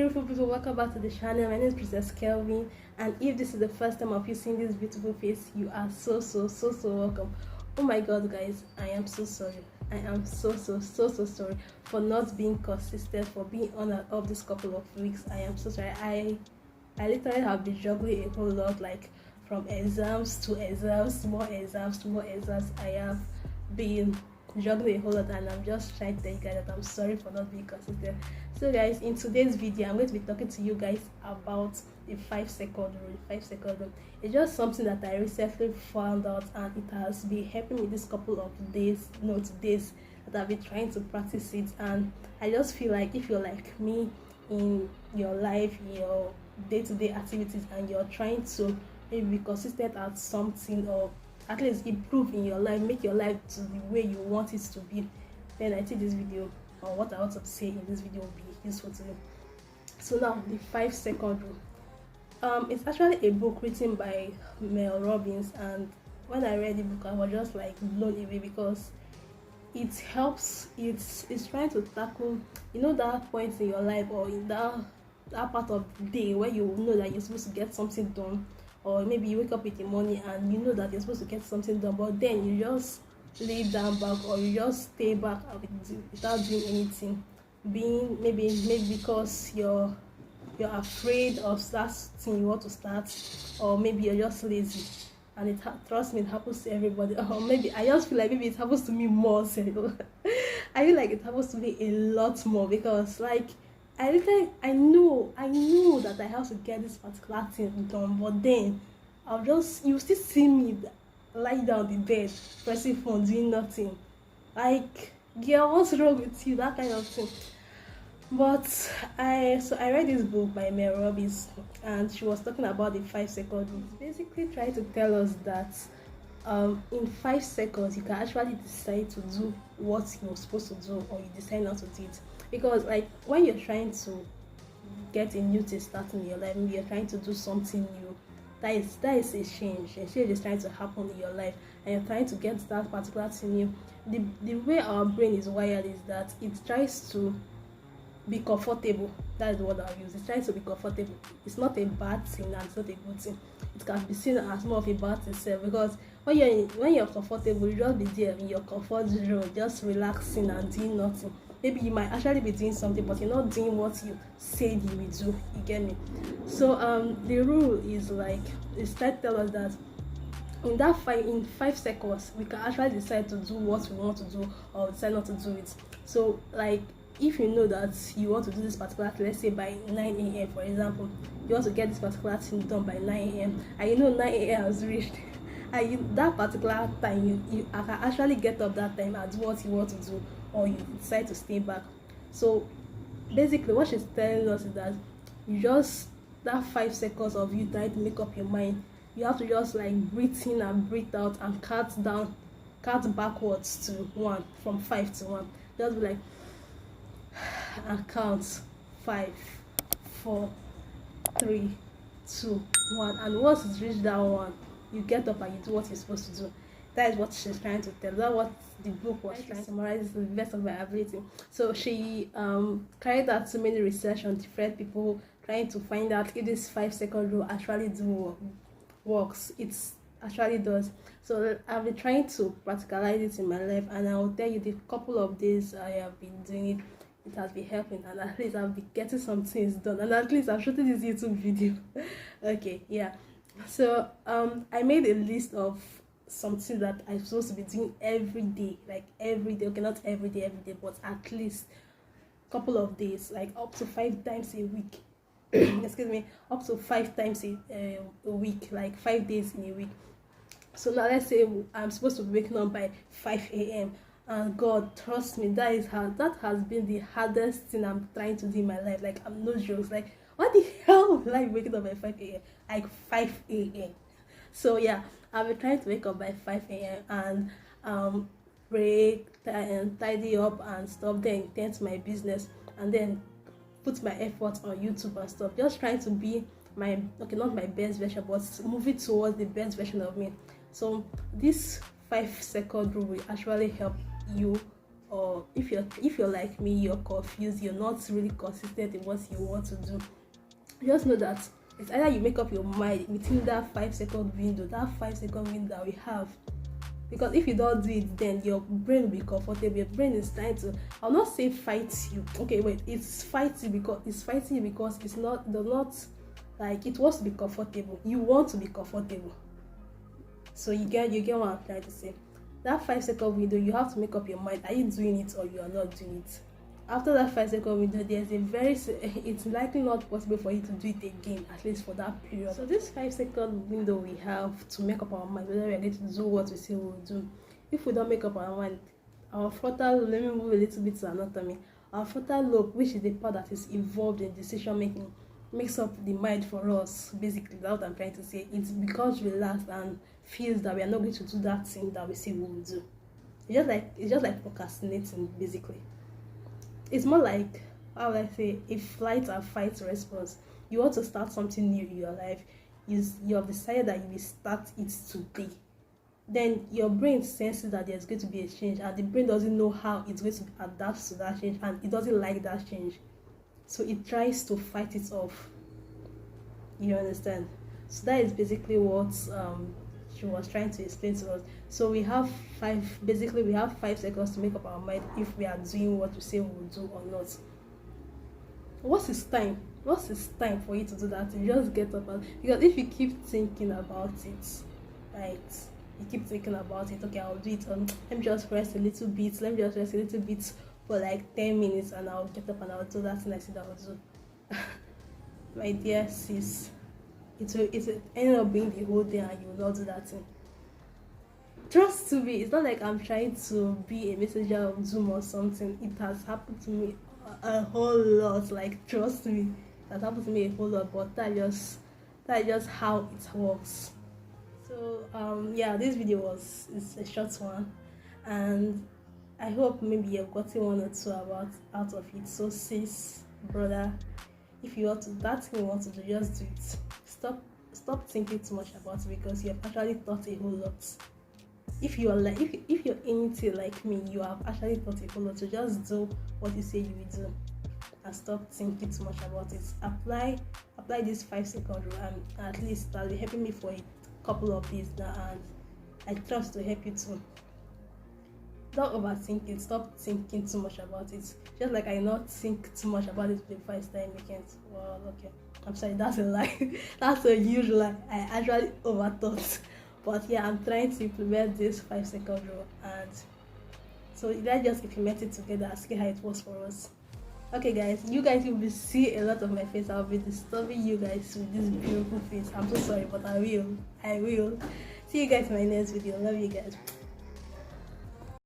beautiful people, welcome back to the channel. My name is Princess Kelvin, and if this is the first time of you seeing this beautiful face, you are so welcome. Oh my god guys, I am so sorry. I am so sorry for not being consistent, for being on and off this couple of weeks. I am so sorry. I literally have been juggling a whole lot, like from exams to exams, more exams. I have been juggling a whole lot, and I'm just trying to tell you guys that I'm sorry for not being consistent. So guys, in today's video I'm going to be talking to you guys about the 5-second rule. 5-second rule, it's just something that I recently found out, and it has been helping me this couple of days, days that I've been trying to practice it. And I just feel like if you're like me in your life, your day-to-day activities, and you're trying to maybe be consistent at something, or at least improve in your life, make your life to the way you want it to be, then I think this video, or what I want to say in this video, will be useful to you. So now, the 5-second rule. It's actually a book written by Mel Robbins, and when I read the book I was just like blown away, because it helps, it's trying to tackle, you know, that point in your life, or in that part of the day where you know that you're supposed to get something done, or maybe you wake up in the morning and you know that you're supposed to get something done, but then you just lay down back, or you just stay back without doing anything, being maybe because you're afraid of that thing you want to start, or maybe you're just lazy. And trust me, it happens to everybody. Or maybe I just feel like maybe it happens to me more. So I feel like it happens to me a lot more, because like I know that I have to get this particular thing done, but then you still see me lie down in bed pressing phone, doing nothing. Like, girl, what's wrong with you? That kind of thing. But I read this book by Mel Robbins, and she was talking about the 5-second rule. Basically trying to tell us that in 5 seconds you can actually decide to do what you're supposed to do, or you decide not to do it. Because like when you're trying to get a new thing starting in your life, maybe you're trying to do something new, that is a change. A change is trying to happen in your life, and you're trying to get that particular thing new. The way our brain is wired is that it tries to be comfortable. That is what I'll use. It tries to be comfortable. It's not a bad thing, and it's not a good thing. It can be seen as more of a bad thing itself, because when you're comfortable, you just be there in your comfort zone, just relaxing and doing nothing. Maybe you might actually be doing something, but you're not doing what you said you will do. You get me? So the rule is like, it's trying to tell us that in 5 seconds we can actually decide to do what we want to do, or decide not to do it. So like, if you know that you want to do this particular thing, let's say by 9 a.m. for example, you want to get this particular thing done by 9 a.m. and you know 9 a.m. has reached, and that particular time you can actually get up that time and do what you want to do, or you decide to stay back. So basically what she's telling us is that that 5 seconds of you trying to make up your mind, you have to just like breathe in and breathe out, and count backwards to 1, from 5 to 1. Just be like, and count 5, 4, 3, 2, 1, and once it's reached that 1, you get up and you do what you're supposed to do. That is what she's trying to tell. That's what the book was trying to summarize to the best of my ability. So she carried out so many research on different people, trying to find out if this 5-second rule actually works. It actually does. So I've been trying to practicalize it in my life, and I will tell you, the couple of days I have been doing it, it has been helping, and at least I'll be getting some things done, and at least I'm shooting this YouTube video. Okay, yeah. So I made a list of something that I'm supposed to be doing every day, like every day. Okay, not every day, but at least a couple of days, like up to 5 times a week. Excuse me, up to 5 times a week, like 5 days in a week. So now let's say I'm supposed to be waking up by 5 a.m. and God, trust me, that has been the hardest thing I'm trying to do in my life. Like, I'm no jokes. Like, what the hell will I waking up by 5 a.m.? Like 5 a.m. So yeah, I've been trying to wake up by 5 a.m. and pray and tidy up and stuff, then tend to my business, and then put my effort on YouTube and stuff. Just trying to be not my best version, but moving towards the best version of me. So this 5-second rule will actually help you or if you're like me, you're confused, you're not really consistent in what you want to do, just know that it's either you make up your mind within that 5-second window, that we have. Because if you don't do it, then your brain will be comfortable. Your brain is trying to, I'll not say fight you. Okay, wait, it's fighting because it's not, does not, like, it wants to be comfortable. You want to be comfortable. So you get what I'm trying to say. That 5-second window, you have to make up your mind. Are you doing it or you are not doing it? After that 5-second window, it's likely not possible for you to do it again, at least for that period. So this 5-second window we have to make up our mind whether we are going to do what we say we'll do. If we don't make up our mind, our frontal lobe, let me move a little bit to anatomy. Our frontal lobe, which is the part that is involved in decision making, makes up the mind for us. Basically, that's what I'm trying to say. It becomes relaxed and feels that we are not going to do that thing that we say we will do. It's just like procrastinating, basically. It's more like, how would I say, a flight and fight response. You want to start something new in your life. You have decided that you will start it today. Then your brain senses that there's going to be a change, and the brain doesn't know how it's going to adapt to that change, and it doesn't like that change. So it tries to fight it off. You understand? So that is basically what she was trying to explain to us. So we have 5 seconds to make up our mind if we are doing what we say we will do or not. What's his time for you to do that? You just get up, because if you keep thinking about it, right, you keep thinking about it, okay, I'll do it, let me just rest a little bit for like 10 minutes, and I'll get up and I'll do that thing I said I will do. My dear sis, it will end up being the whole day and you will not do that thing. Trust me, it's not like I'm trying to be a messenger of Zoom or something. It has happened to me a whole lot. Like, trust me, it has happened to me a whole lot. But that is just how it works. So yeah, this video is a short one, and I hope maybe you've gotten 1 or 2 out of it. So sis, brother, if you want to, that thing you want to do, just do it. Stop thinking too much about it, because you have actually thought a whole lot. If you're anything like me, you have actually thought a whole lot. So just do what you say you will do, and stop thinking too much about it. Apply this 5-second rule, and at least that'll be helping me for a couple of days now, and I trust to help you too. Don't overthink it. Stop thinking too much about it. Just like I not think too much about it before I start weekend. Well, okay, I'm sorry, that's a lie. That's a huge lie. I actually overthought. But yeah, I'm trying to implement this 5-second rule, and so let's just implement it together and see how it works for us. Okay guys, you guys will see a lot of my face. I'll be disturbing you guys with this beautiful face. I'm so sorry, but I will. See you guys in my next video. Love you guys.